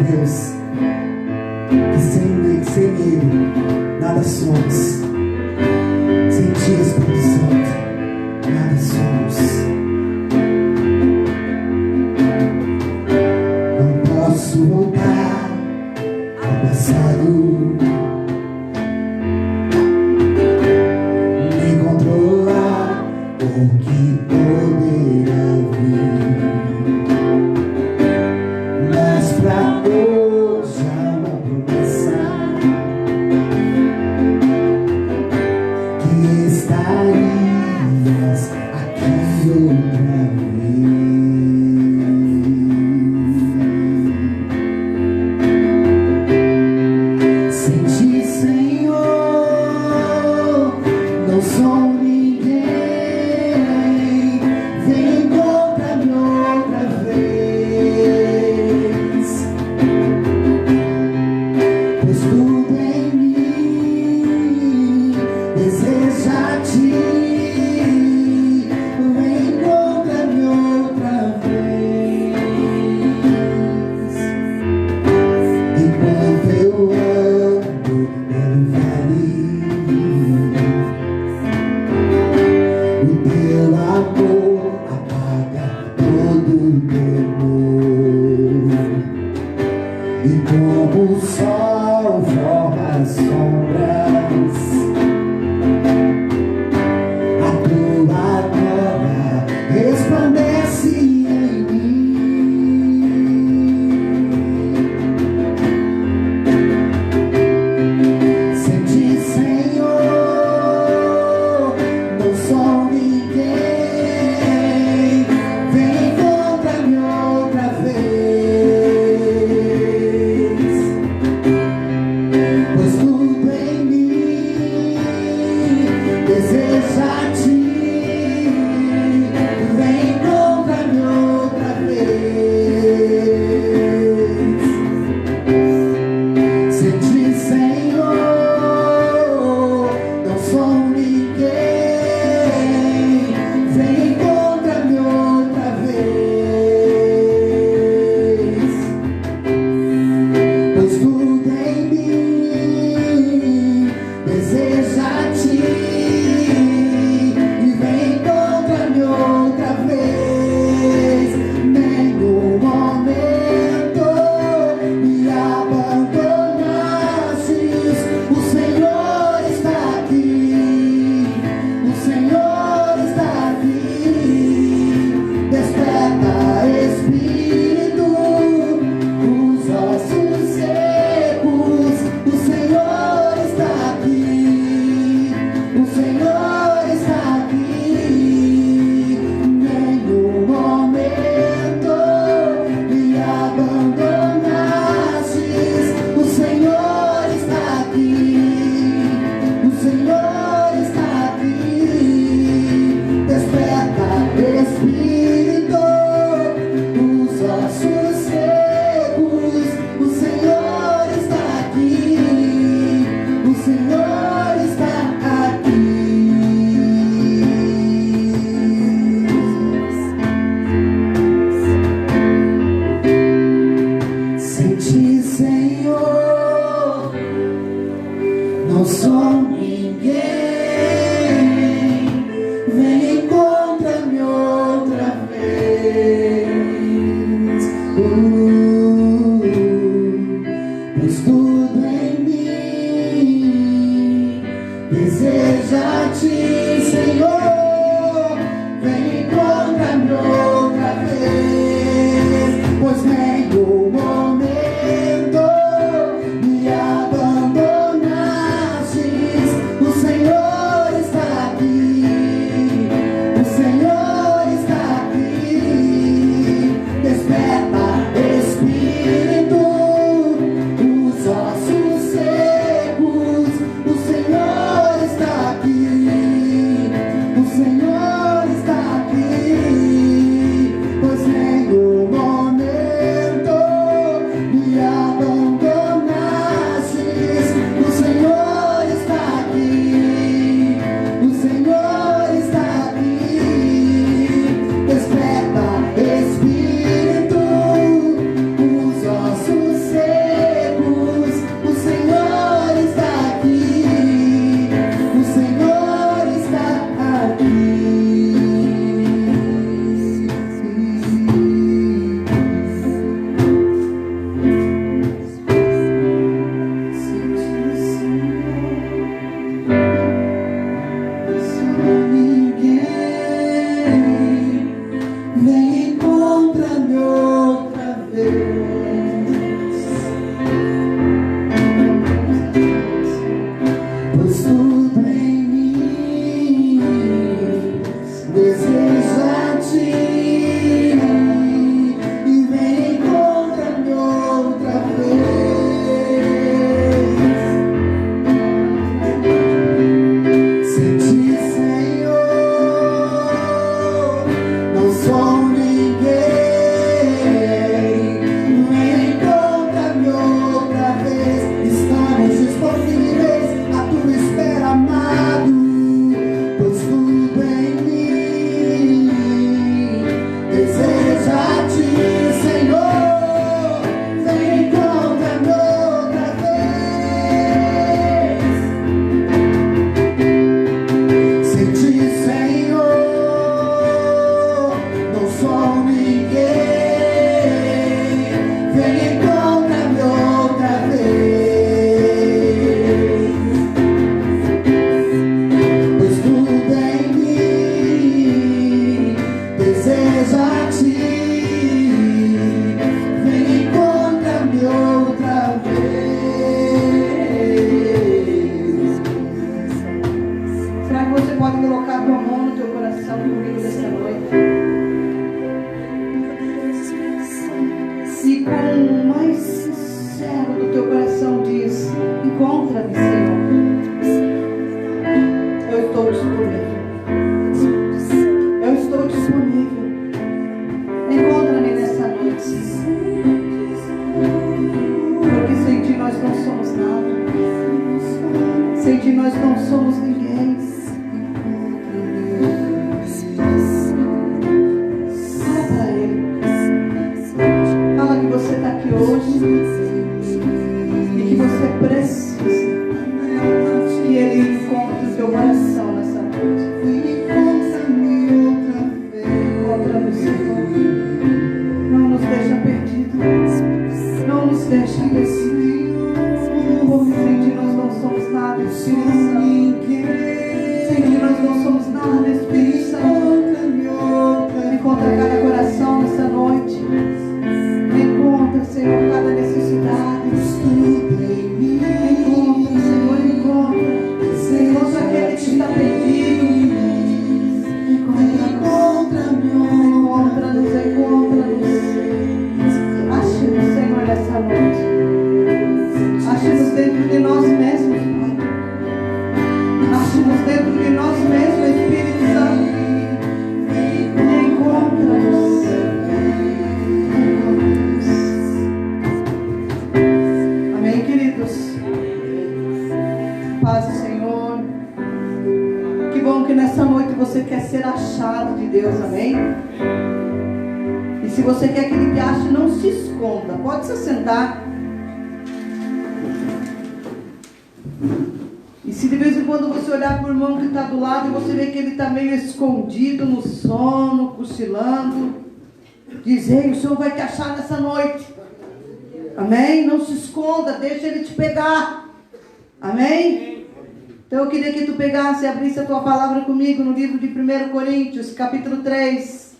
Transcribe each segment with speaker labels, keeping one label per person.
Speaker 1: Deus, que sem Ele nada somos. Sem Ti, Espírito Santo, nada somos. Não posso voltar ao passado, me controlar o que poderá vir. Mas pra hoje há uma promessa que estarias aqui outra vez. Sem Ti, Senhor, não sou ninguém. Vem encontra-me outra vez, pois tudo em mim deseja Ti. Vem encontra-me outra vez. Enquanto eu ando pelo vale, o Teu amor apaga todo temor. E como o sol forma as sombras, a Tua glória resplandece em mim. Sem Ti, Senhor, não sou ninguém. Vem encontra-me outra vez, pois tudo em mim deseja Ti. Vem encontra-me outra vez. Sem Ti, Senhor, não sou ninguém. Vem encontra-me outra vez, pois tudo em mim deseja Ti. E vem encontra-me outra vez. Nenhum momento me abandonastes. O Senhor está aqui, o Senhor está aqui. Desperta, Espírito, os ossos secos. O Senhor está aqui, o Senhor está aqui. Nenhum momento me abandonastes. O Senhor está aqui, o Senhor está aqui. Desperta, Espírito, os ossos secos. O Senhor está aqui, o Senhor está aqui. Sem Ti, Senhor, não sou ninguém. Vem encontra-me outra vez, pois tudo em mim deseja Ti, Senhor. Vem encontra-me outra vez, pois nenhum momento me abandonastes.
Speaker 2: com o mais sincero do teu coração diz: encontra-me, Senhor. Eu estou disponível. Eu estou disponível. Encontra-me nessa noite. Porque sem ti nós não somos nada. Sem ti nós não somos ninguém. Fala para Ele. Fala que você está aqui hoje e que você precisa que Ele encontre o teu coração nessa noite. Encontra-me, Senhor. Não nos deixa perdidos. Não nos deixa indecisos. Porque sem ti nós não somos nada, Espírito Santo. Sem ti nós não somos nada, Espírito Santo. Encontra cada coração nessa noite. Encontra, Senhor, cada necessidade. Encontra, Senhor, encontra. Encontra aquele que está perdido. Encontra-nos, encontra-nos. Ache-nos, Senhor, nessa noite. Ache-nos dentro de nós mesmos, Pai. Ache-nos dentro de nós mesmos, Espírito Santo. Encontra-nos. Amém, queridos? Paz do Senhor. Que bom que nessa noite você quer ser achado de Deus, amém? E se você quer que Ele te ache, não se esconda. Pode se sentar. E se de vez em quando você olhar para o irmão que está do lado e você vê que ele está meio escondido no sono, cochilando, diz: ei, o Senhor vai te achar nessa noite. Amém? Não se esconda, deixa Ele te pegar. Amém? Então eu queria que tu pegasse e abrisse a tua palavra comigo no livro de 1 Coríntios, capítulo 3.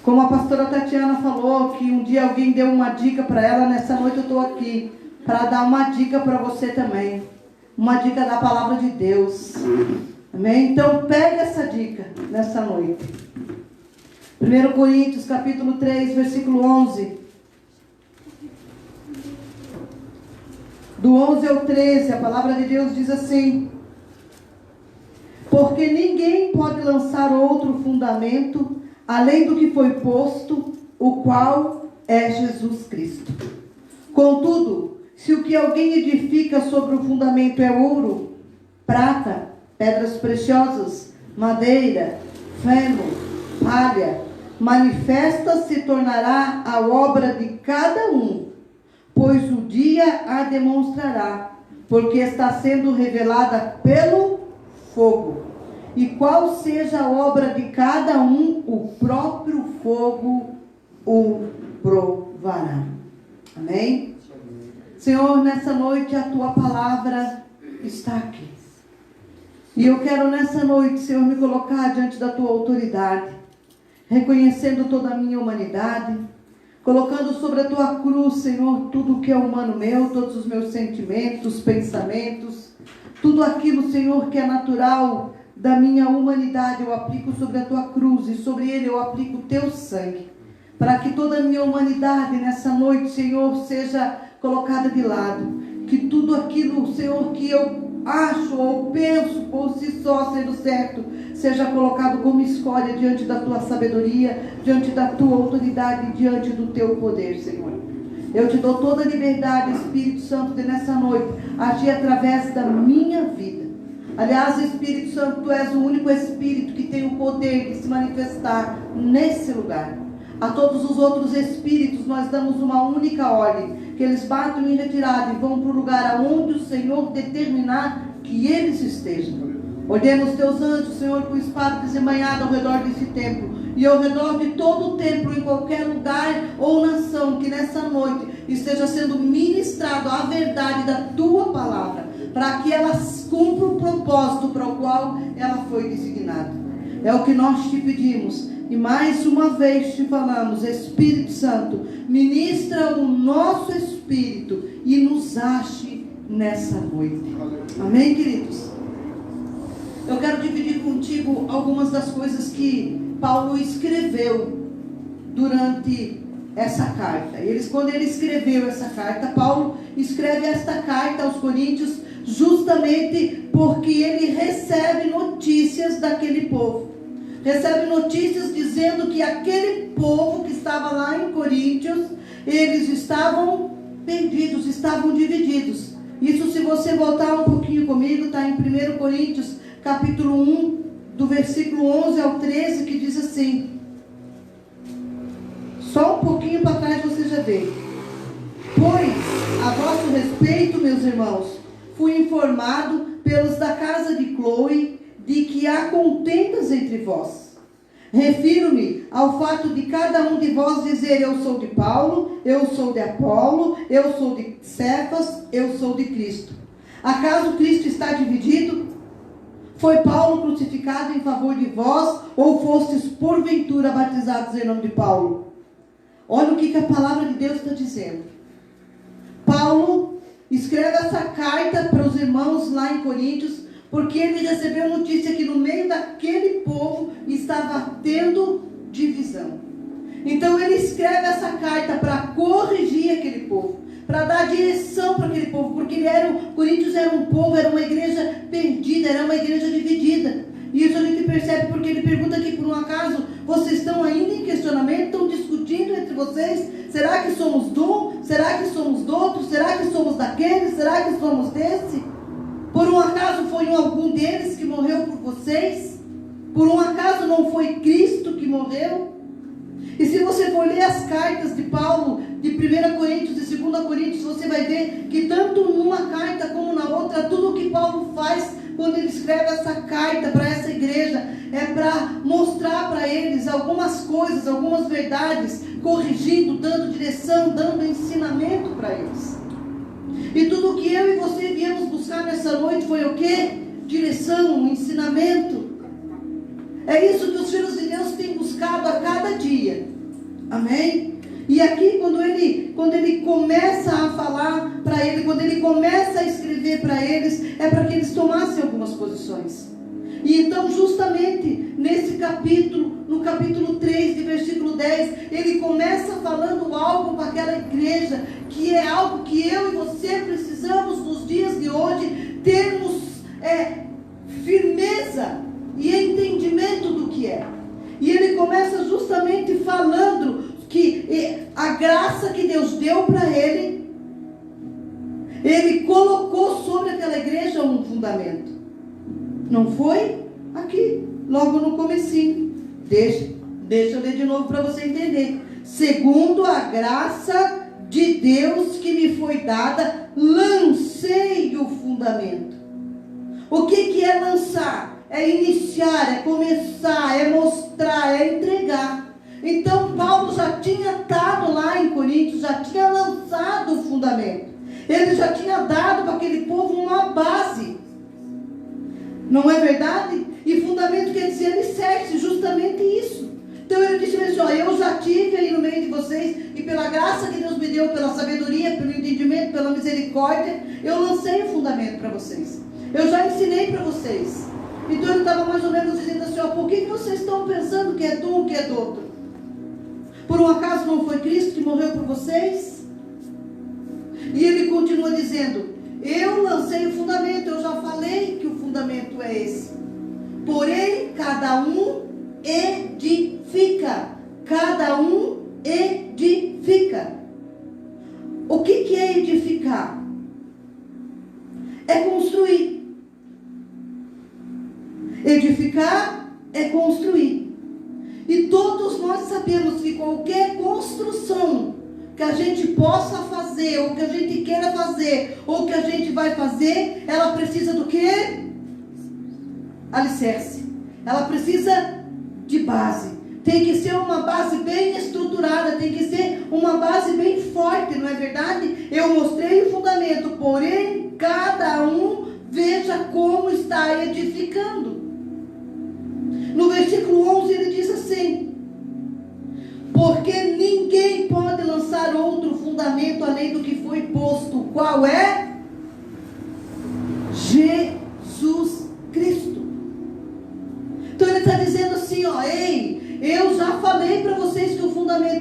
Speaker 2: Como a pastora Tatiana falou, que um dia alguém deu uma dica para ela, nessa noite eu estou aqui para dar uma dica para você também. Uma dica da palavra de Deus. Amém? Então pega essa dica nessa noite. 1 Coríntios capítulo 3, versículo 11. Do 11 ao 13, a palavra de Deus diz assim: porque ninguém pode lançar outro fundamento além do que foi posto, o qual é Jesus Cristo. Contudo, se o que alguém edifica sobre o fundamento é ouro, prata, pedras preciosas, madeira, feno, palha, manifesta se tornará a obra de cada um, pois o dia a demonstrará, porque está sendo revelada pelo fogo. E qual seja a obra de cada um, o próprio fogo o provará. Amém? Senhor, nessa noite a tua palavra está aqui. E eu quero nessa noite, Senhor, me colocar diante da tua autoridade, reconhecendo toda a minha humanidade, colocando sobre a tua cruz, Senhor, tudo o que é humano meu, todos os meus sentimentos, pensamentos, tudo aquilo, Senhor, que é natural da minha humanidade, eu aplico sobre a tua cruz, e sobre ele eu aplico o teu sangue, para que toda a minha humanidade nessa noite, Senhor, seja colocada de lado, que tudo aquilo, Senhor, que eu acho ou penso por si só sendo certo, seja colocado como escolha diante da tua sabedoria, diante da tua autoridade, diante do teu poder, Senhor. Eu te dou toda a liberdade, Espírito Santo, de nessa noite agir através da minha vida. Aliás, Espírito Santo, tu és o único Espírito que tem o poder de se manifestar nesse lugar. A todos os outros Espíritos nós damos uma única ordem, que eles batam em retirada e vão para o lugar aonde o Senhor determinar que eles estejam. Ordena os teus anjos, Senhor, com espada desembainhada ao redor desse templo e ao redor de todo o templo, em qualquer lugar ou nação, que nessa noite esteja sendo ministrado a verdade da tua palavra, para que ela cumpra o propósito para o qual ela foi designada. É o que nós te pedimos. E mais uma vez te falamos, Espírito Santo, ministra o nosso espírito e nos ache nessa noite. Amém, queridos? Eu quero dividir contigo algumas das coisas que Paulo escreveu durante essa carta. Quando ele escreveu essa carta, Paulo escreve esta carta aos Coríntios justamente porque ele recebe notícias daquele povo. Recebe notícias dizendo que aquele povo que estava lá em Coríntios, eles estavam perdidos, estavam divididos. Isso, se você voltar um pouquinho comigo, está em 1 Coríntios, capítulo 1, do versículo 11 ao 13, que diz assim. Só um pouquinho para trás você já vê. Pois, a vosso respeito, meus irmãos, fui informado pelos da casa de Cloe de que há contendas entre vós. Refiro-me ao fato de cada um de vós dizer: eu sou de Paulo, eu sou de Apolo, eu sou de Cefas, eu sou de Cristo. Acaso Cristo está dividido? Foi Paulo crucificado em favor de vós, ou fostes porventura batizados em nome de Paulo? Olha o que a palavra de Deus está dizendo. Paulo escreve essa carta para os irmãos lá em Coríntios, porque ele recebeu notícia que no meio daquele povo estava tendo divisão. Então ele escreve essa carta para corrigir aquele povo, para dar direção para aquele povo, porque Coríntios era um povo, era uma igreja perdida, era uma igreja dividida. E isso a gente percebe porque ele pergunta aqui: por um acaso vocês estão ainda em questionamento, estão discutindo entre vocês? Será que somos de um? Será que somos do outro? Será que somos daquele? Será que somos desse? Por um acaso foi algum deles que morreu por vocês? Por um acaso não foi Cristo que morreu? E se você for ler as cartas de Paulo, de 1 Coríntios e 2 Coríntios, você vai ver que tanto numa carta como na outra, tudo o que Paulo faz quando ele escreve essa carta para essa igreja é para mostrar para eles algumas coisas, algumas verdades, corrigindo, dando direção, dando ensinamento para eles. E tudo o que eu e você viemos buscar nessa noite foi o quê? Direção, ensinamento. É isso que os filhos de Deus têm buscado a cada dia. Amém? E aqui quando ele começa a falar para ele, quando ele começa a escrever para eles, é para que eles tomassem algumas posições. E então justamente nesse capítulo, no capítulo 3, de versículo 10, ele começa falando algo para aquela igreja, que é algo que eu e você precisamos nos dias de hoje termos firmeza e entendimento do que é. E ele começa justamente falando que a graça que Deus deu para ele colocou sobre aquela igreja um fundamento. Não foi? Aqui, logo no comecinho. Deixa eu ler de novo para você entender. Segundo a graça de Deus que me foi dada, lancei o fundamento. O que é lançar? É iniciar, é começar, é mostrar, é entregar. Então Paulo já tinha estado lá em Coríntios, já tinha lançado o fundamento. Ele já tinha dado para aquele povo uma base. Não é verdade? E fundamento quer dizer alicerce, justamente isso. Então ele disse assim: ó, eu já tive aí no meio de vocês, e pela graça que Deus me deu, pela sabedoria, pelo entendimento, pela misericórdia, eu lancei o fundamento para vocês. Eu já ensinei para vocês. Então ele estava mais ou menos dizendo assim: ó, por que vocês estão pensando que é de um, que é do outro? Por um acaso não foi Cristo que morreu por vocês? E ele continua dizendo: eu lancei o fundamento, eu já falei que o fundamento é esse. Porém, cada um edifica. Cada um edifica. O que é edificar? É construir. Edificar é construir. E todos nós sabemos que qualquer construção que a gente possa fazer, ou que a gente queira fazer, ou que a gente vai fazer, ela precisa do quê? Alicerce. Ela precisa de base. Tem que ser uma base bem estruturada, tem que ser uma base bem forte, não é verdade? Eu mostrei o fundamento, porém, cada um veja como está edificando. No versículo 11 ele diz assim: porque ninguém pode lançar outro fundamento além do que foi posto. Qual é? Jesus Cristo. Então ele está dizendo assim, ó: ei, eu já falei para vocês que o fundamento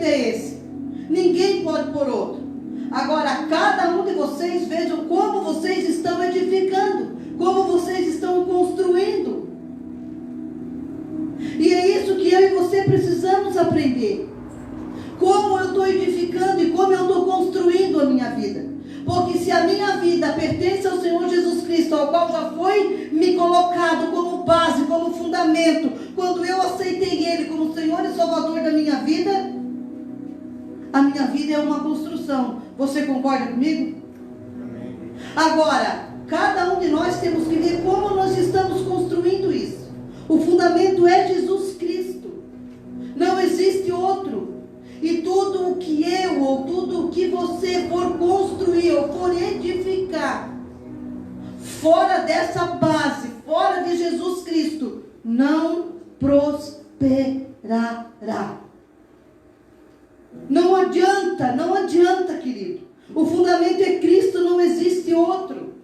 Speaker 2: Ninguém pode pôr outro. Agora, cada um de vocês, vejam como vocês estão edificando, como vocês estão construindo. E é isso que eu e você precisamos aprender. Como eu estou edificando e como eu estou construindo a minha vida. Porque se a minha vida pertence ao Senhor Jesus Cristo, ao qual já foi me colocado como base, como fundamento, quando eu aceitei Ele como Senhor e Salvador da minha vida, a minha vida é uma construção. Você concorda comigo? Amém. Agora, cada um de nós temos que ver como nós estamos construindo isso. O fundamento é Jesus Cristo. Não existe outro. E tudo o que eu ou tudo o que você for construir ou for edificar fora dessa base, fora de Jesus Cristo, não prosperará. Não adianta, querido. O fundamento é Cristo, não existe outro.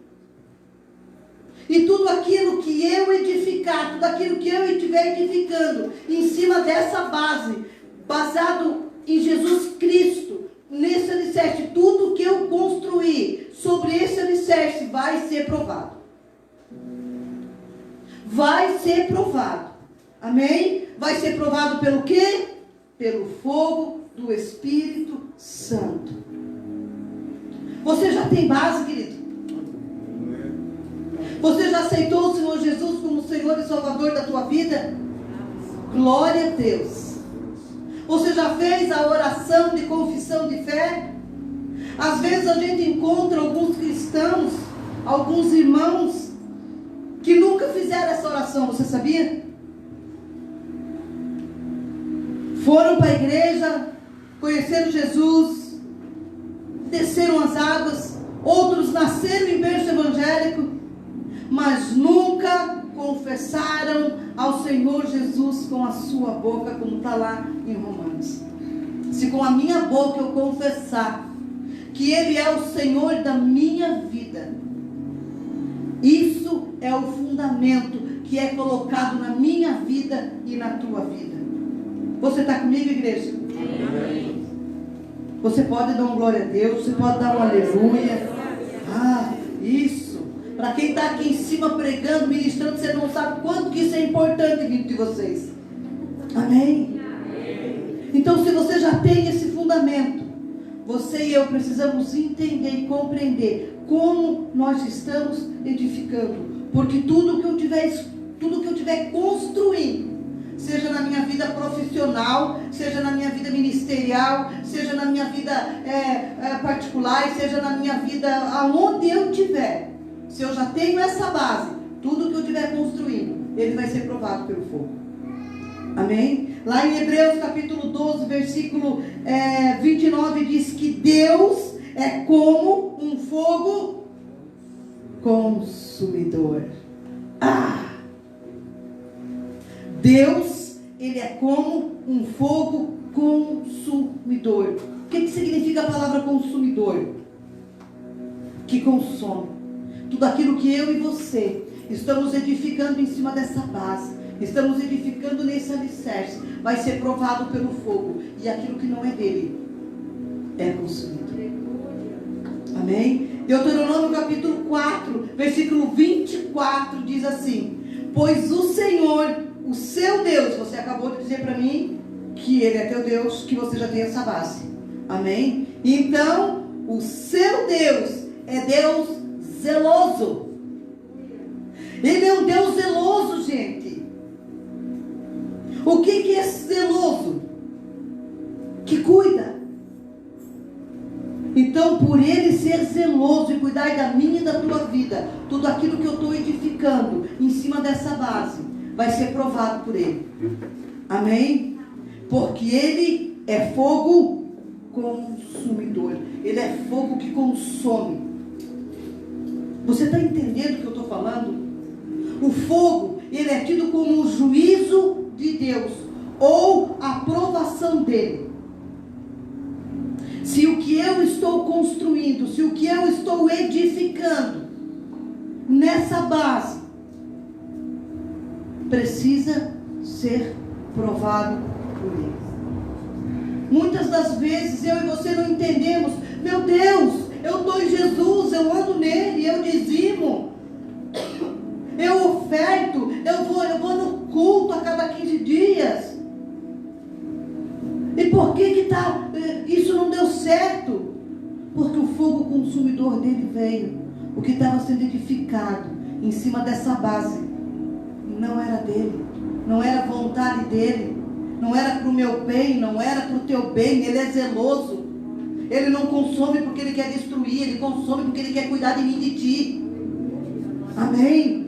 Speaker 2: E tudo aquilo que eu edificar, tudo aquilo que eu estiver edificando em cima dessa base, baseado em Jesus Cristo, nesse alicerce, tudo que eu construir sobre esse alicerce vai ser provado. Vai ser provado. Amém? Vai ser provado pelo quê? Pelo fogo do Espírito Santo. Você já tem base, querido? Você já aceitou o Senhor Jesus como Senhor e Salvador da tua vida? Glória a Deus. Você já fez a oração de confissão de fé? Às vezes a gente encontra alguns cristãos, alguns irmãos, que nunca fizeram essa oração, você sabia? Foram para a igreja, conheceram Jesus, desceram as águas, outros nasceram em berço evangélico, mas nunca confessaram ao Senhor Jesus com a sua boca, como está lá em Romanos. Se com a minha boca eu confessar que Ele é o Senhor da minha vida, isso é o fundamento que é colocado na minha vida e na tua vida. Você está comigo, igreja? Amém. Você pode dar uma glória a Deus, você pode dar um aleluia. Isso. Para quem está aqui em cima pregando, ministrando, você não sabe quanto que isso é importante vindo de vocês. Amém? Então, se você já tem esse fundamento, você e eu precisamos entender e compreender como nós estamos edificando. Porque tudo que eu tiver construindo, seja na minha vida profissional, seja na minha vida ministerial, seja na minha vida particular, seja na minha vida aonde eu estiver, se eu já tenho essa base, tudo que eu estiver construindo, ele vai ser provado pelo fogo. Amém? Lá em Hebreus capítulo 12, versículo 29, diz que Deus é como um fogo consumidor. Deus, Ele é como um fogo consumidor. O que significa a palavra consumidor? Que consome. Tudo aquilo que eu e você estamos edificando em cima dessa base, estamos edificando nesse alicerce, vai ser provado pelo fogo. E aquilo que não é dele é consumido. Amém? Deuteronômio capítulo 4, versículo 24 diz assim: pois o Senhor, o seu Deus, você acabou de dizer para mim que Ele é teu Deus, que você já tem essa base. Amém? Então, o seu Deus é Deus zeloso. Ele é um Deus zeloso, gente. O que é zeloso? Que cuida. Então, por Ele ser zeloso e cuidar da minha e da tua vida, tudo aquilo que eu estou edificando em cima dessa base vai ser provado por Ele. Amém? Porque Ele é fogo consumidor. Ele é fogo que consome. Você está entendendo o que eu estou falando? O fogo, ele é tido como o juízo de Deus, ou a aprovação dele. Se o que eu estou construindo, se o que eu estou edificando nessa base precisa ser provado por ele. Muitas das vezes eu e você não entendemos. Meu Deus, eu estou em Jesus, eu ando nele, eu dizimo, eu oferto, eu vou no culto a cada 15 dias. E por que isso não deu certo? Porque o fogo consumidor dele veio. O que estava sendo edificado em cima dessa base não era dele, não era vontade dele, não era para o meu bem, não era para o teu bem. Ele é zeloso. Ele não consome porque ele quer destruir, ele consome porque ele quer cuidar de mim e de ti. Amém?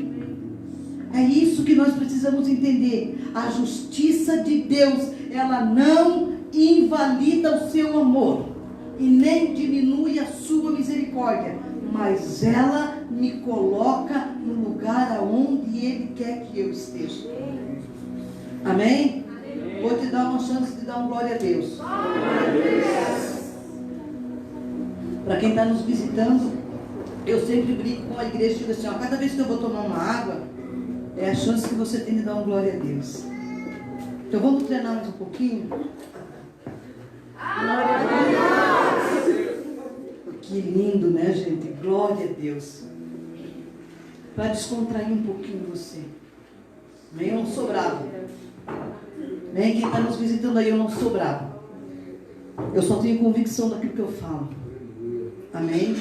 Speaker 2: É isso que nós precisamos entender. A justiça de Deus, ela não invalida o seu amor e nem diminui a sua misericórdia, mas ela me coloca no lugar aonde Ele quer que eu esteja. Amém? Vou te dar uma chance de dar uma glória a Deus. Para quem está nos visitando, eu sempre brinco com a igreja e digo assim, ó, cada vez que eu vou tomar uma água, é a chance que você tem de dar uma glória a Deus. Então vamos treinar mais um pouquinho? Glória a Deus! Que lindo, né, gente? Glória a Deus. Para descontrair um pouquinho você. Nem eu não sou bravo. Nem quem está nos visitando aí, eu não sou bravo. Eu só tenho convicção daquilo que eu falo. Amém?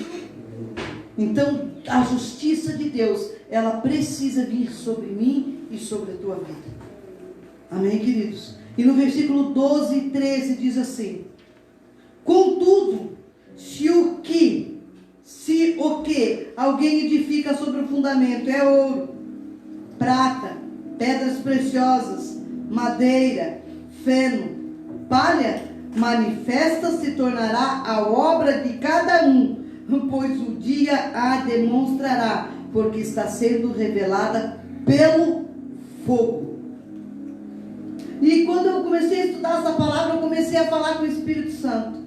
Speaker 2: Então, a justiça de Deus, ela precisa vir sobre mim e sobre a tua vida. Amém, queridos? E no versículo 12 e 13 diz assim: contudo, se o que alguém edifica sobre o fundamento é ouro, prata, pedras preciosas, madeira, feno, palha, manifesta se tornará a obra de cada um, pois o dia a demonstrará, porque está sendo revelada pelo fogo. E quando eu comecei a estudar essa palavra, eu comecei a falar com o Espírito Santo.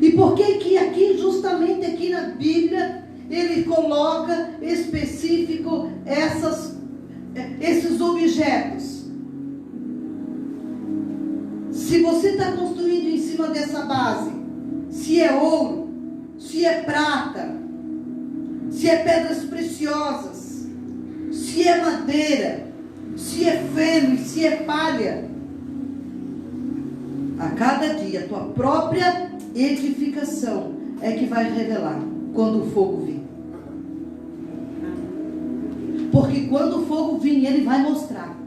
Speaker 2: E por que aqui, justamente aqui na Bíblia, ele coloca específico esses objetos? Se você está construindo em cima dessa base, se é ouro, se é prata, se é pedras preciosas, se é madeira, se é feno, se é palha, a cada dia a tua própria edificação é que vai revelar quando o fogo vir. Porque quando o fogo vir, ele vai mostrar.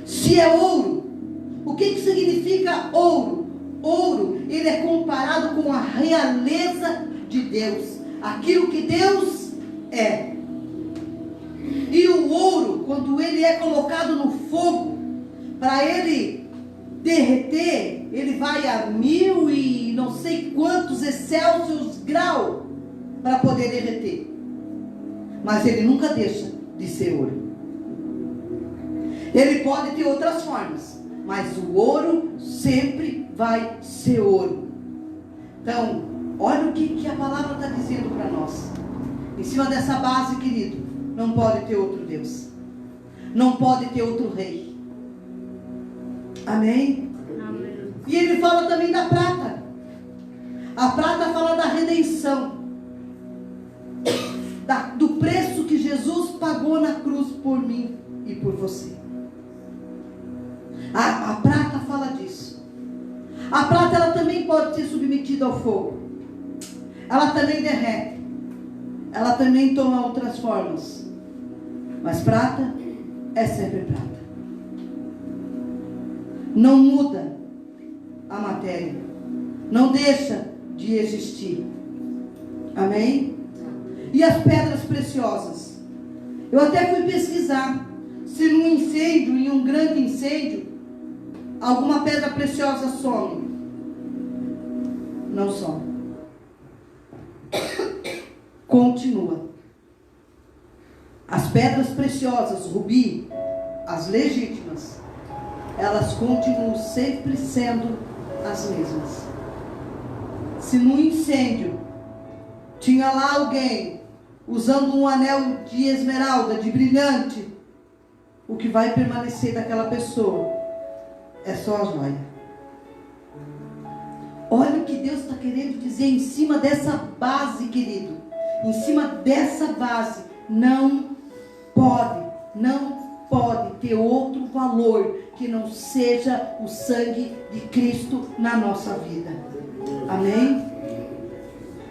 Speaker 2: Se é ouro, o que significa ouro? Ouro, ele é comparado com a realeza de Deus, aquilo que Deus é. E o ouro, quando ele é colocado no fogo, para ele derreter, ele vai a 1000 e não sei quantos Celsius graus para poder derreter. Mas ele nunca deixa de ser ouro. Ele pode ter outras formas, mas o ouro sempre vai ser ouro. Então, olha o que a palavra está dizendo para nós. Em cima dessa base, querido, não pode ter outro Deus. Não pode ter outro rei. Amém? Amém? E ele fala também da prata. A prata fala da redenção. Do preço que Jesus pagou na cruz por mim e por você. A prata fala disso. A prata, ela também pode ser submetida ao fogo. Ela também derrete. Ela também toma outras formas. Mas prata é sempre prata. Não muda a matéria. Não deixa de existir. Amém? E as pedras preciosas? Eu até fui pesquisar se num incêndio, em um grande incêndio, alguma pedra preciosa some. Não some. Continua. As pedras preciosas, rubi, as legítimas, elas continuam sempre sendo as mesmas. Se no incêndio tinha lá alguém usando um anel de esmeralda, de brilhante, o que vai permanecer daquela pessoa é só a joia. Olha o que Deus está querendo dizer em cima dessa base, querido. Em cima dessa base, não pode ter outro valor que não seja o sangue de Cristo na nossa vida. Amém?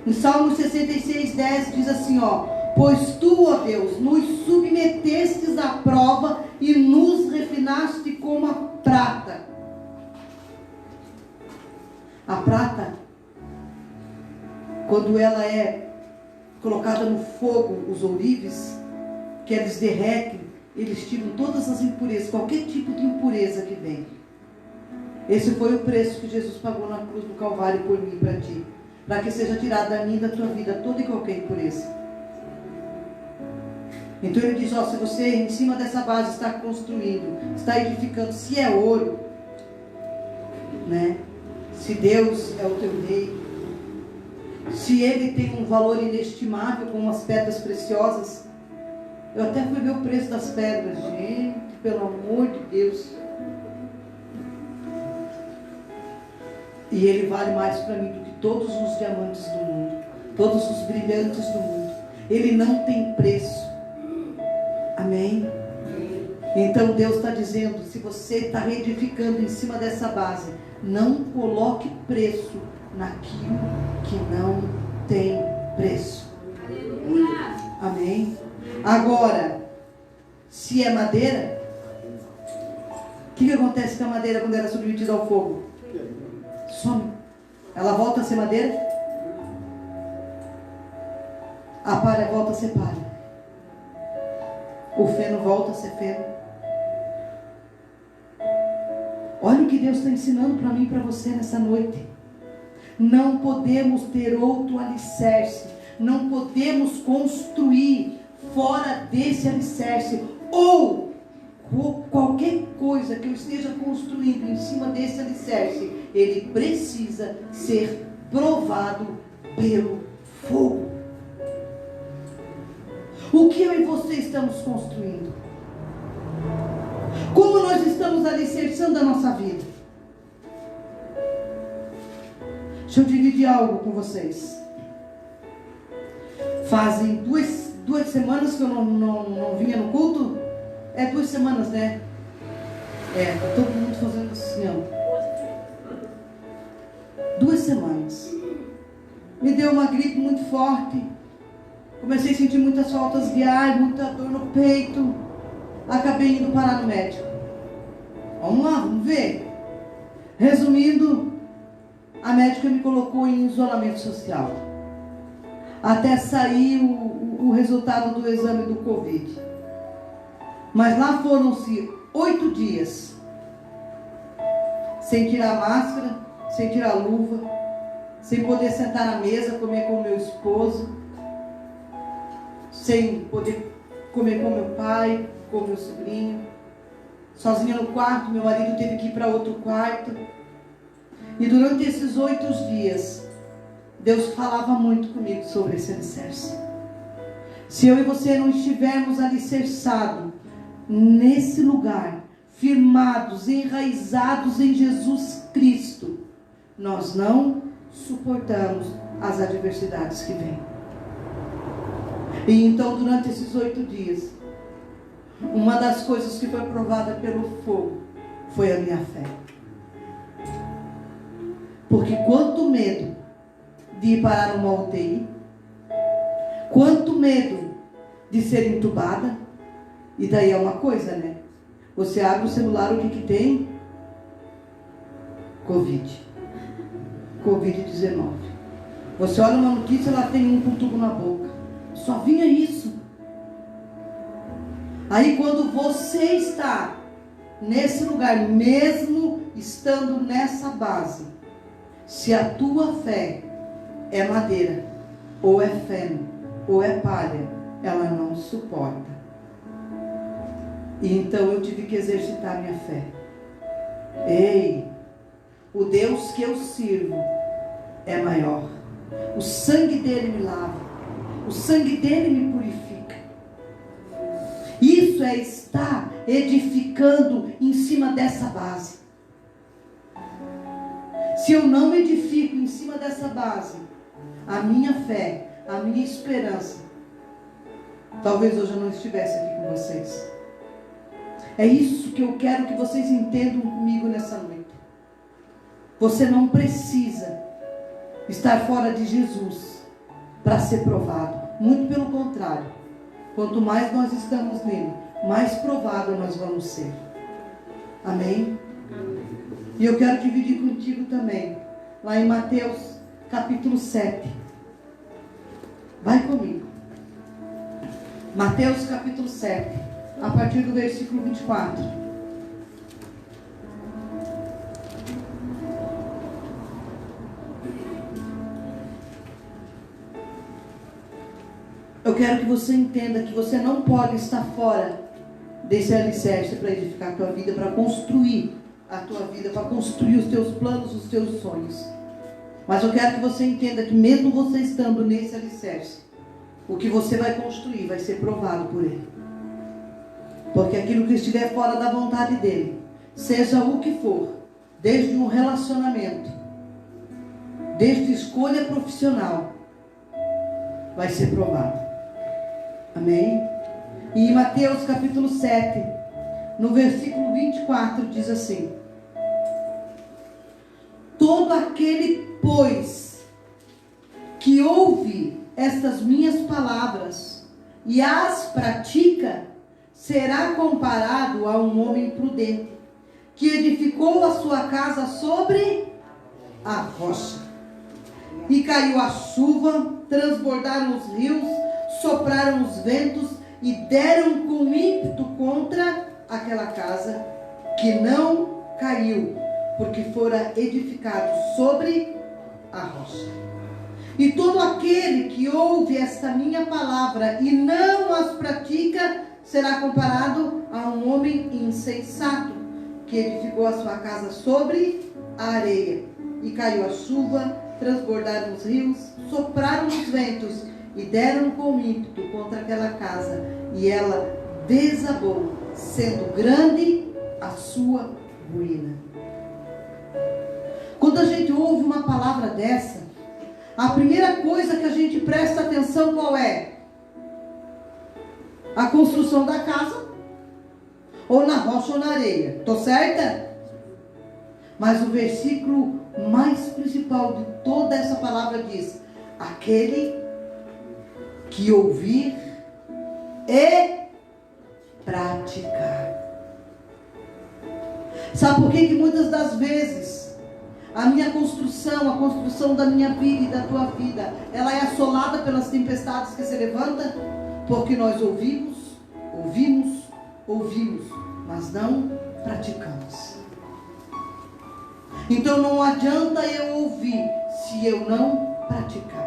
Speaker 2: Em Salmo 66:10 diz assim, ó: pois tu, ó Deus, nos submetestes à prova e nos refinaste como a prata. A prata, quando ela é colocada no fogo, os ourives, que eles derretem, eles tiram todas as impurezas, qualquer tipo de impureza que vem. Esse foi o preço que Jesus pagou na cruz do Calvário por mim e para ti, para que seja tirada da minha e da tua vida toda e qualquer impureza. Então ele diz, ó, se você em cima dessa base está construindo, está edificando, se é ouro, né? Se Deus é o teu rei, se ele tem um valor inestimável como as pedras preciosas. Eu até fui ver o preço das pedras, gente, pelo amor de Deus. E ele vale mais para mim do que todos os diamantes do mundo, todos os brilhantes do mundo. Ele não tem preço. Amém? Então Deus está dizendo, se você está edificando em cima dessa base, não coloque preço naquilo que não tem preço. Amém? Agora, se é madeira, o que acontece com a madeira quando ela é submetida ao fogo? Some. Ela volta a ser madeira? A palha volta a ser palha. O feno volta a ser feno. Olha o que Deus está ensinando para mim e para você nessa noite. Não podemos ter outro alicerce. Não podemos construir fora desse alicerce. Ou qualquer coisa que eu esteja construindo em cima desse alicerce, ele precisa ser provado pelo fogo. O que eu e você estamos construindo? Como nós estamos alicerçando a nossa vida? Deixa eu dividir algo com vocês. Fazem duas semanas que eu não vinha no culto. É 2 semanas, né? Tá todo mundo fazendo assim, ó. 2 semanas. Me deu uma gripe muito forte. Comecei a sentir muitas faltas de ar, muita dor no peito. Acabei indo parar no médico. Vamos lá, vamos ver. Resumindo, a médica me colocou em isolamento social. Até sair o resultado do exame do Covid. Mas lá foram-se 8 dias. Sem tirar a máscara, sem tirar a luva, sem poder sentar na mesa, comer com meu esposo, sem poder comer com meu pai, com meu sobrinho, sozinha no quarto. Meu marido teve que ir para outro quarto. E durante esses 8 dias, Deus falava muito comigo sobre esse alicerce. Se eu e você não estivermos alicerçados nesse lugar, firmados, enraizados em Jesus Cristo, nós não suportamos as adversidades que vêm. E então, durante esses 8 dias, uma das coisas que foi provada pelo fogo foi a minha fé. Porque quanto medo de ir parar numa UTI, quanto medo de ser entubada. E daí é uma coisa, né? Você abre o celular, o que tem? Covid-19. Você olha uma notícia, ela tem um com tubo na boca. Só vinha isso. Aí quando você está nesse lugar, mesmo estando nessa base, se a tua fé é madeira, ou é feno, ou é palha, ela não suporta. E então eu tive que exercitar minha fé. Ei, o Deus que eu sirvo é maior. O sangue dele me lava. O sangue dele me purifica. Isso é estar edificando em cima dessa base. se eu não edifico em cima dessa base a minha fé, a minha esperança, talvez hoje eu não estivesse aqui com vocês. É isso que eu quero que vocês entendam comigo nessa noite. Você não precisa estar fora de Jesus para ser provado. Muito pelo contrário. Quanto mais nós estamos nele, mais provado nós vamos ser. Amém? E eu quero dividir contigo também, lá em Mateus capítulo 7. Vai comigo. Mateus capítulo 7, a partir do versículo 24. Eu quero que você entenda que você não pode estar fora desse alicerce para edificar a tua vida, para construir a tua vida, para construir os teus planos, os teus sonhos. Mas eu quero que você entenda que mesmo você estando nesse alicerce, o que você vai construir vai ser provado por ele. Porque aquilo que estiver fora da vontade dele, seja o que for, desde um relacionamento, desde escolha profissional, vai ser provado. Amém? E em Mateus capítulo 7, no versículo 24, diz assim: todo aquele, pois, que ouve estas minhas palavras e as pratica, será comparado a um homem prudente, que edificou a sua casa sobre a rocha. E caiu a chuva, transbordaram os rios, sopraram os ventos e deram com ímpeto contra aquela casa, que não caiu, porque fora edificado sobre a rocha. E todo aquele que ouve esta minha palavra e não as pratica, será comparado a um homem insensato, que edificou a sua casa sobre a areia. E caiu a chuva, transbordaram os rios, sopraram os ventos e deram com ímpeto contra aquela casa, e ela desabou, sendo grande a sua ruína. Quando a gente ouve uma palavra dessa, a primeira coisa que a gente presta atenção qual é? A construção da casa, ou na rocha ou na areia. Estou certa? Mas o versículo mais principal de toda essa palavra diz: aquele que ouvir e praticar. Sabe por que muitas das vezes a minha construção, a construção da minha vida e da tua vida, ela é assolada pelas tempestades que se levantam? Porque nós ouvimos, mas não praticamos. Então não adianta eu ouvir se eu não praticar.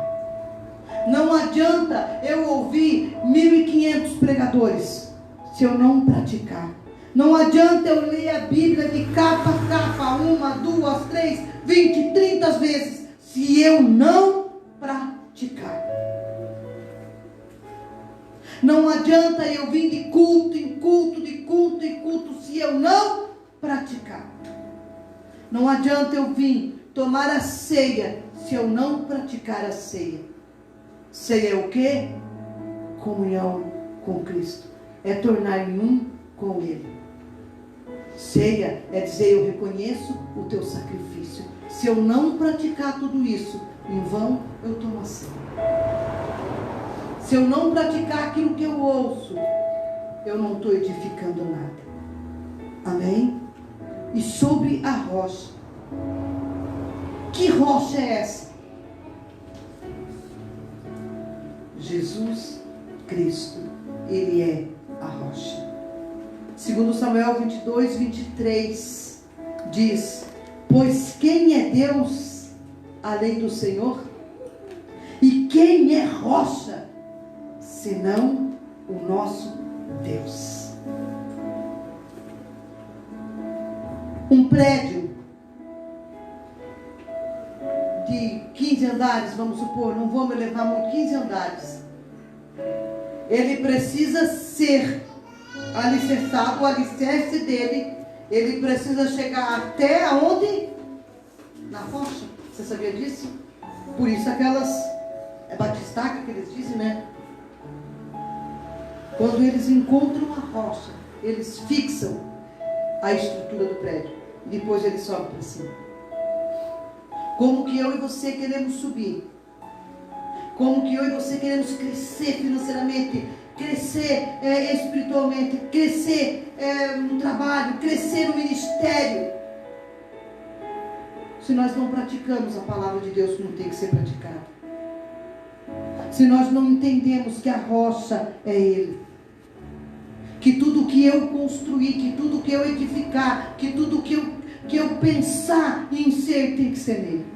Speaker 2: Não adianta eu ouvir 1.500 pregadores se eu não praticar. Não adianta eu ler a Bíblia de capa a capa, 1, 2, 3, 20, 30 vezes, se eu não praticar. Não adianta eu vir de culto em culto, de culto em culto, se eu não praticar. Não adianta eu vir tomar a ceia, se eu não praticar a ceia. Ceia é o quê? Comunhão com Cristo. É tornar-me um com Ele. Ceia é dizer: eu reconheço o teu sacrifício. Se eu não praticar tudo isso, em vão eu tomo a ceia. Se eu não praticar aquilo que eu ouço, eu não estou edificando nada. Amém? E sobre a rocha. Que rocha é essa? Jesus Cristo. Ele é a rocha. Segundo Samuel 22, 23, diz: pois quem é Deus além do Senhor? E quem é rocha senão o nosso Deus? Um prédio de 15 andares, vamos supor, não vou me levar muito, 15 andares. Ele precisa ser alicerçado, o alicerce dele, ele precisa chegar até aonde? na rocha. Você sabia disso? Por isso aquelas batistas que eles dizem, né? Quando eles encontram a rocha, eles fixam a estrutura do prédio. E depois eles sobem para cima. Como que eu e você queremos subir? Como que eu e você queremos crescer financeiramente, crescer espiritualmente, crescer no trabalho, crescer no ministério? Se nós não praticamos a palavra de Deus como tem que ser praticada. Se nós não entendemos que a rocha é Ele. Que tudo que eu construir, que tudo que eu edificar, que tudo que eu pensar em ser, tem que ser nele.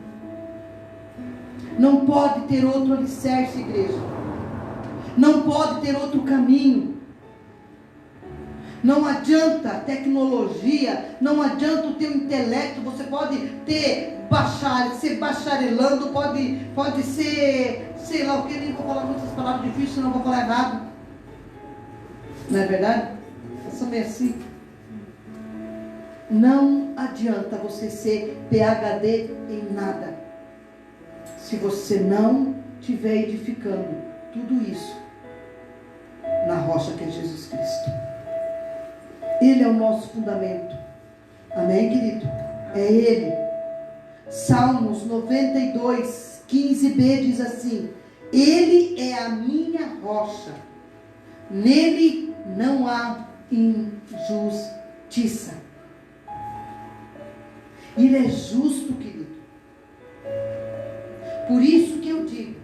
Speaker 2: Não pode ter outro alicerce, igreja. Não pode ter outro caminho. Não adianta tecnologia, não adianta o teu intelecto. Você pode ser bacharelando, pode ser, sei lá o que, nem vou falar muitas palavras difíceis, senão vou falar errado. Não é verdade? Eu sou meio assim. Não adianta você ser PhD em nada, se você não estiver edificando tudo isso na rocha que é Jesus Cristo. Ele é o nosso fundamento. Amém, querido? É Ele. Salmos 92, 15b diz assim: Ele é a minha rocha, nele não há injustiça. Ele é justo, querido. Por isso que eu digo,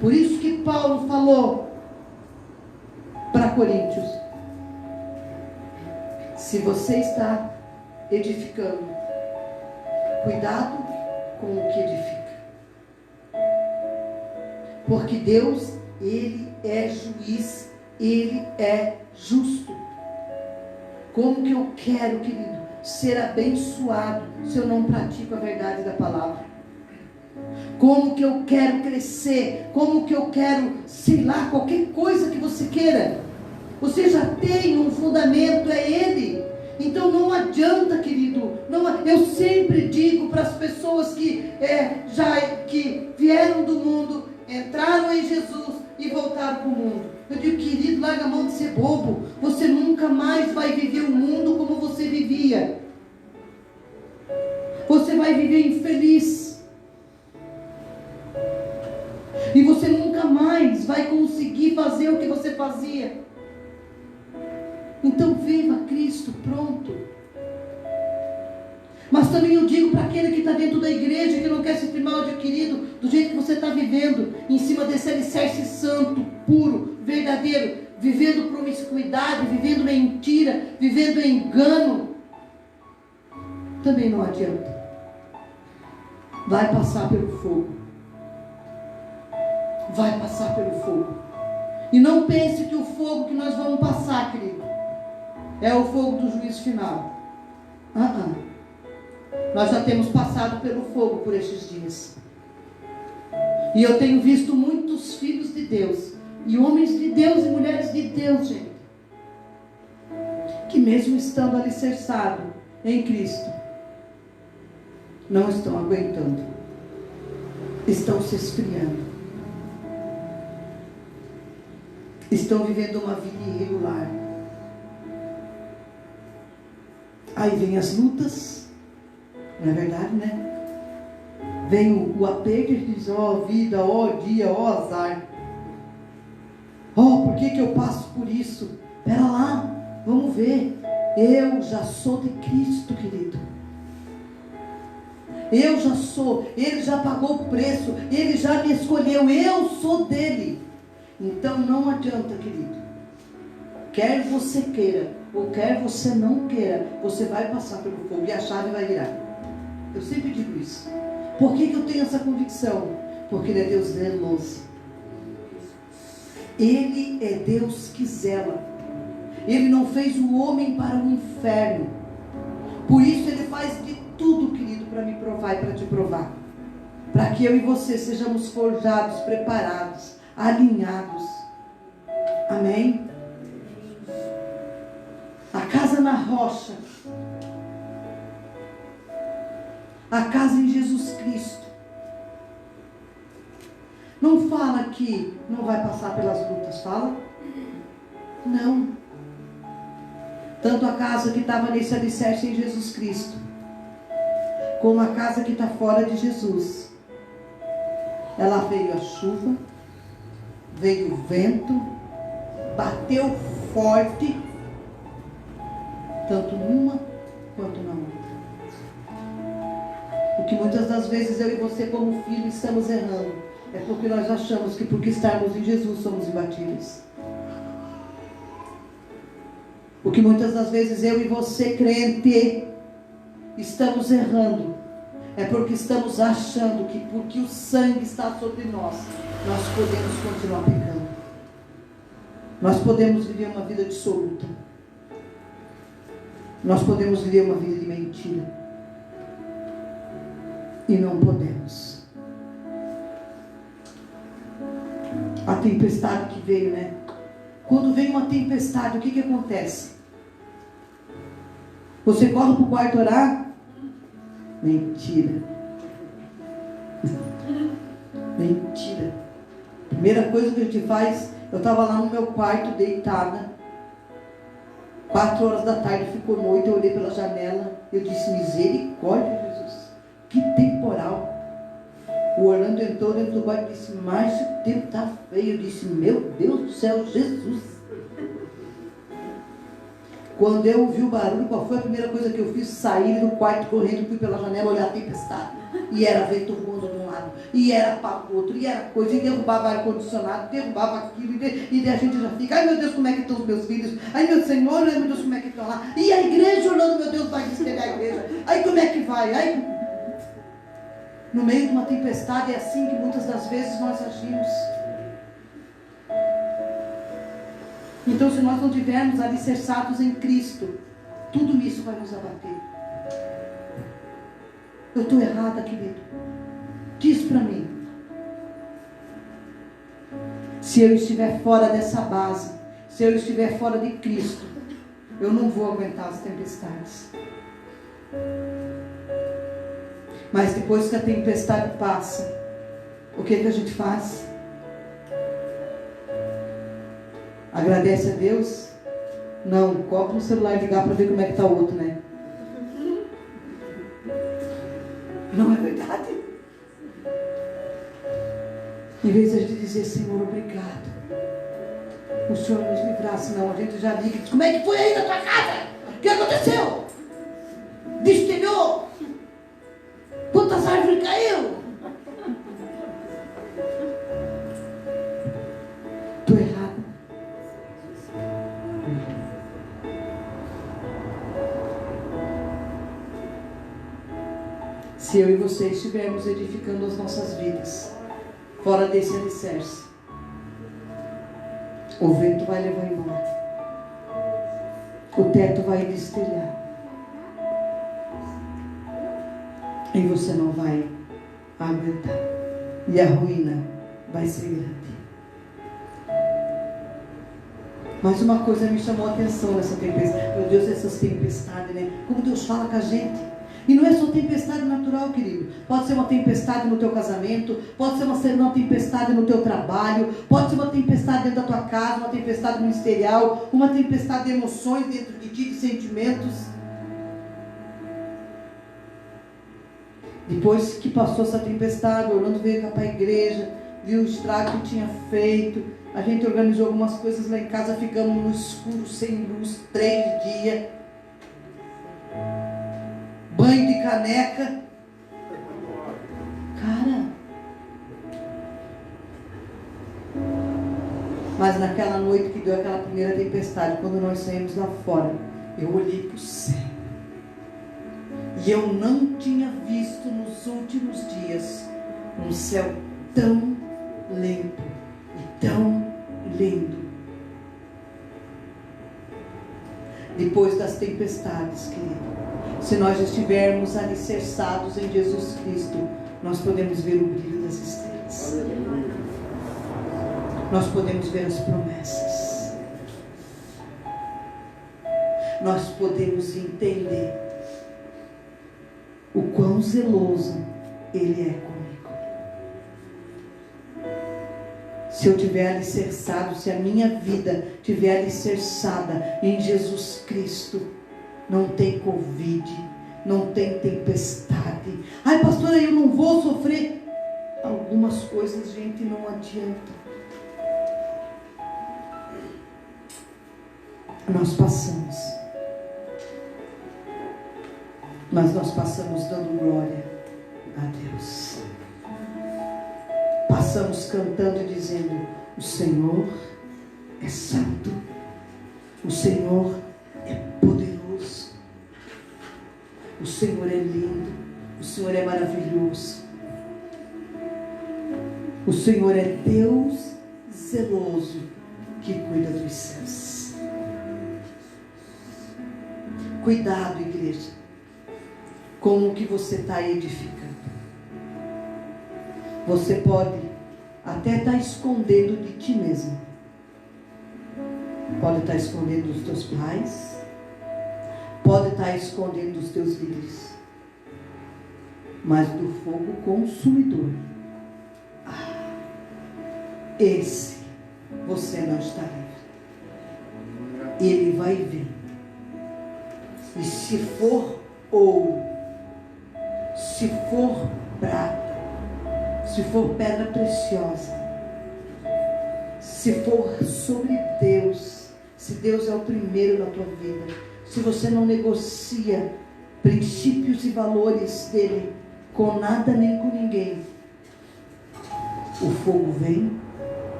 Speaker 2: por isso que Paulo falou para Coríntios: se você está edificando, cuidado com o que edifica. Porque Deus, Ele é juiz, Ele é justo. Como que eu quero, querido, ser abençoado se eu não pratico a verdade da palavra? Como que eu quero crescer? Como que eu quero, sei lá, qualquer coisa que você queira? Você já tem um fundamento, é Ele. Então não adianta, querido. Eu sempre digo para as pessoas que vieram do mundo, entraram em Jesus e voltaram para o mundo. Eu digo, querido, larga a mão de ser bobo. Você nunca mais vai viver o mundo como você vivia. Você vai viver infeliz. E você nunca mais vai conseguir fazer o que você fazia. Então viva Cristo, pronto. Mas também eu digo para aquele que está dentro da igreja, que não quer se firmar o adquirido, do jeito que você está vivendo, em cima desse alicerce santo, puro, verdadeiro, vivendo promiscuidade, vivendo mentira, vivendo engano, também não adianta. Vai passar pelo fogo. Vai passar pelo fogo. E não pense que o fogo que nós vamos passar, querido, é o fogo do juízo final. Nós já temos passado pelo fogo por estes dias. E eu tenho visto muitos filhos de Deus, e homens de Deus e mulheres de Deus, gente, que mesmo estando alicerçados em Cristo, não estão aguentando. Estão se esfriando. Estão vivendo uma vida irregular. Aí vem as lutas, não é verdade, né? Vem o aperto e diz: ó vida, ó dia, ó azar. Por que eu passo por isso? Espera lá, vamos ver. Eu já sou de Cristo, querido. Eu já sou. Ele já pagou o preço. Ele já me escolheu. Eu sou dele. Então não adianta, querido. Quer você queira ou quer você não queira, você vai passar pelo fogo e a chave vai virar. Eu sempre digo isso. Por que eu tenho essa convicção? Porque Ele é Deus zeloso. Ele é Deus que zela. Ele não fez o homem para o inferno. Por isso Ele faz de tudo, querido, para me provar e para te provar. Para que eu e você sejamos forjados, preparados, alinhados. Amém? A casa na rocha. A casa em Jesus Cristo. Não fala que não vai passar pelas lutas, fala? Não. Tanto a casa que estava nesse alicerce em Jesus Cristo, como a casa que está fora de Jesus, ela veio a chuva, veio o vento, bateu forte, tanto numa quanto na outra. O que muitas das vezes eu e você como filho estamos errando é porque nós achamos que porque estarmos em Jesus somos imbatíveis. O que muitas das vezes eu e você crente estamos errando é porque estamos achando que porque o sangue está sobre nós, nós podemos continuar pecando. Nós podemos viver uma vida dissoluta. Nós podemos viver uma vida de mentira. E não podemos. A tempestade que veio, né? Quando vem uma tempestade, o que acontece? Você corre para o quarto orar? Mentira. Mentira. Primeira coisa que a gente faz, eu estava lá no meu quarto deitada, 4 horas da tarde, ficou noite, eu olhei pela janela, eu disse, misericórdia, Jesus, que temporal. O Orlando entrou dentro do quarto e disse, Márcio, o tempo está feio. Eu disse, meu Deus do céu, Jesus. Quando eu ouvi o barulho, qual foi a primeira coisa que eu fiz? Saí do quarto correndo, fui pela janela olhar a tempestade. E era vento voando de um lado, e era para o outro, e era coisa, e derrubava ar-condicionado, derrubava aquilo, e a gente já fica, ai meu Deus, como é que estão os meus filhos? Ai meu Senhor, ai meu Deus, como é que estão lá? E a igreja orando, meu Deus, vai despegar a igreja. Ai como é que vai? Ai... No meio de uma tempestade é assim que muitas das vezes nós agimos. Então, se nós não tivermos alicerçados em Cristo, tudo isso vai nos abater. Eu estou errada, querido. Diz para mim. Se eu estiver fora dessa base, se eu estiver fora de Cristo, eu não vou aguentar as tempestades. Mas depois que a tempestade passa, o que a gente faz? Agradece a Deus? Não, coloca no celular e ligar para ver como é que está o outro, né? Não é verdade? Em vez de a gente dizer, Senhor, obrigado, o Senhor nos livrasse, não, a gente já liga e diz, como é que foi aí na tua casa? O que aconteceu? Destelhou? Quantas árvores caiu? Estou errado. Se eu e você estivermos edificando as nossas vidas fora desse alicerce, o vento vai levar embora, o teto vai destelhar, e você não vai aguentar, e a ruína vai ser grande. Mas uma coisa me chamou a atenção nessa tempestade. Meu Deus, essas tempestades, né? Como Deus fala com a gente. E não é só tempestade natural, querido. Pode ser uma tempestade no teu casamento, pode ser uma tempestade no teu trabalho, pode ser uma tempestade dentro da tua casa, uma tempestade ministerial, uma tempestade de emoções dentro de ti, de sentimentos. Depois que passou essa tempestade, o Orlando veio cá para a igreja, viu o estrago que tinha feito. A gente organizou algumas coisas lá em casa, ficamos no escuro, sem luz, 3 dias. Banho de caneca. Cara. Mas naquela noite que deu aquela primeira tempestade, quando nós saímos lá fora, eu olhei para o céu. E eu não tinha visto nos últimos dias um céu tão limpo e tão lindo. Depois das tempestades, querido, se nós estivermos alicerçados em Jesus Cristo, nós podemos ver o brilho das estrelas. Nós podemos ver as promessas. Nós podemos entender o quão zeloso Ele é comigo. Se eu tiver alicerçado, se a minha vida tiver alicerçada em Jesus Cristo, não tem Covid, não tem tempestade. Ai, pastora, eu não vou sofrer. Algumas coisas, gente, não adianta. Nós passamos. Mas nós passamos dando glória a Deus. Passamos cantando e dizendo: o Senhor é santo, o Senhor é poderoso, o Senhor é lindo, o Senhor é maravilhoso, o Senhor é Deus zeloso que cuida dos céus. Cuidado, igreja, com o que você está edificando. Você pode até estar escondendo de ti mesmo. Pode estar escondendo dos teus pais. Pode estar escondendo dos teus líderes. Mas do fogo consumidor, esse você não está livre. Ele vai vir. E se for ouro, se for prata, se for pedra preciosa, se for sobre Deus, se Deus é o primeiro na tua vida, se você não negocia princípios e valores dele com nada nem com ninguém, o fogo vem,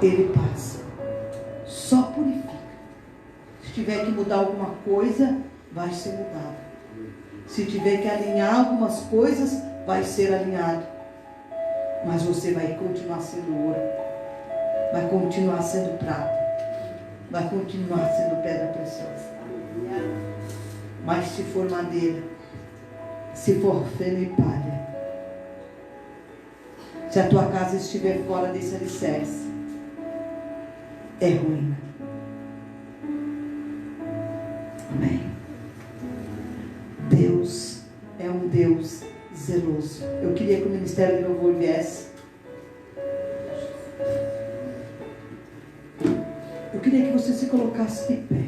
Speaker 2: ele passa, só purifica. Se tiver que mudar alguma coisa, vai ser mudado. Se tiver que alinhar algumas coisas, vai ser alinhado. Mas você vai continuar sendo ouro, vai continuar sendo prata, vai continuar sendo pedra preciosa. Mas se for madeira, se for feno e palha, se a tua casa estiver fora desse alicerce, é ruína. Amém. Deus é um Deus zeloso. Eu queria que o Ministério de Louvor viesse. Eu queria que você se colocasse de pé.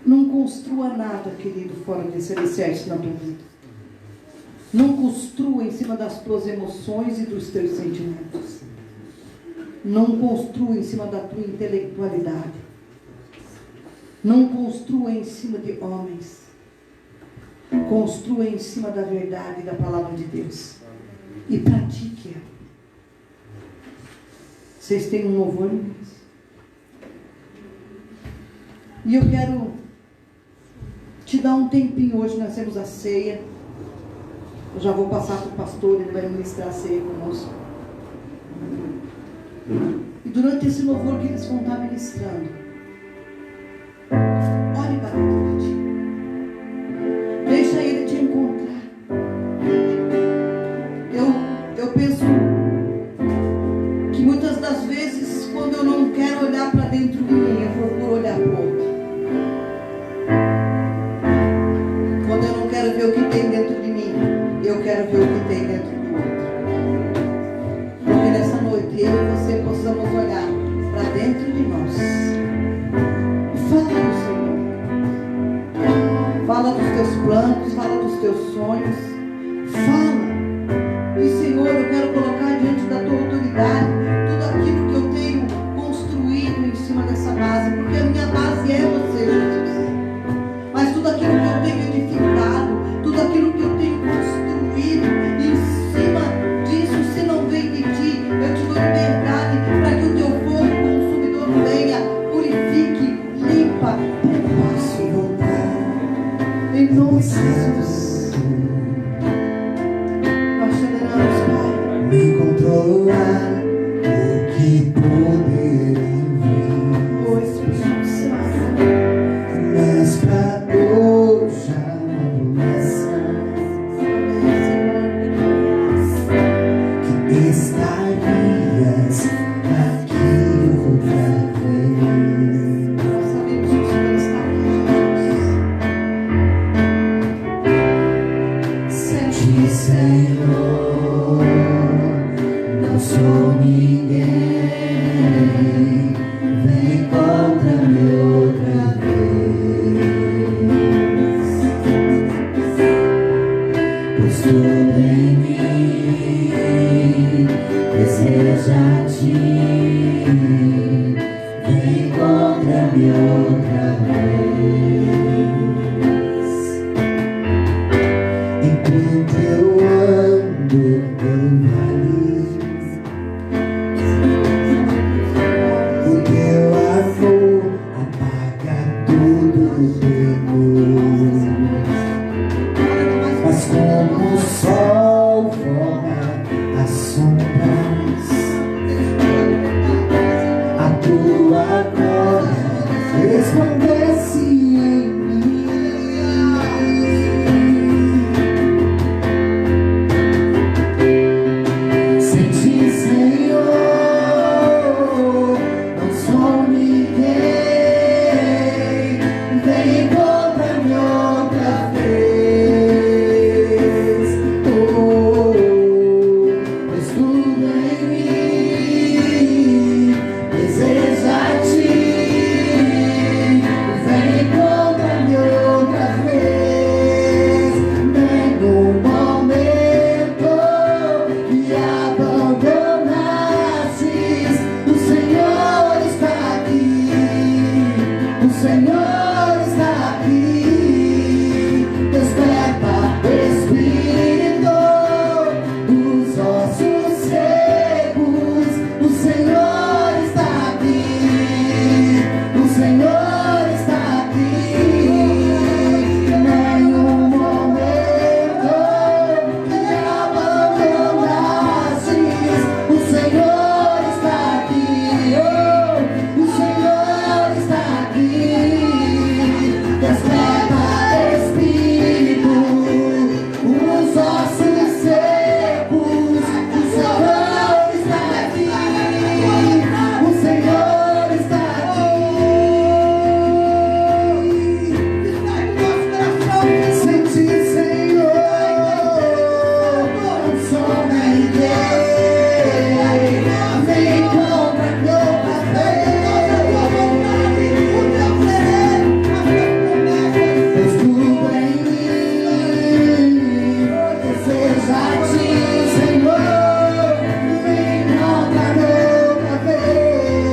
Speaker 2: Não construa nada, querido, fora desse alicerce na tua vida. Não construa em cima das tuas emoções e dos teus sentimentos. Não construa em cima da tua intelectualidade. Não construa em cima de homens. Construa em cima da verdade da palavra de Deus. E pratique-a. Vocês têm um louvor, irmãos? E eu quero te dar um tempinho hoje. Nós temos a ceia. Eu já vou passar para o pastor, ele vai ministrar a ceia conosco. E durante esse louvor que eles vão estar ministrando, olhe para dentro de ti. Deixa ele te encontrar. Eu penso que muitas das vezes, quando eu não quero olhar para dentro de mim, eu procuro olhar para o outro. Quando eu não quero ver o que tem dentro de mim, eu quero ver o que tem dentro do outro. Porque nessa noite eu e você possamos olhar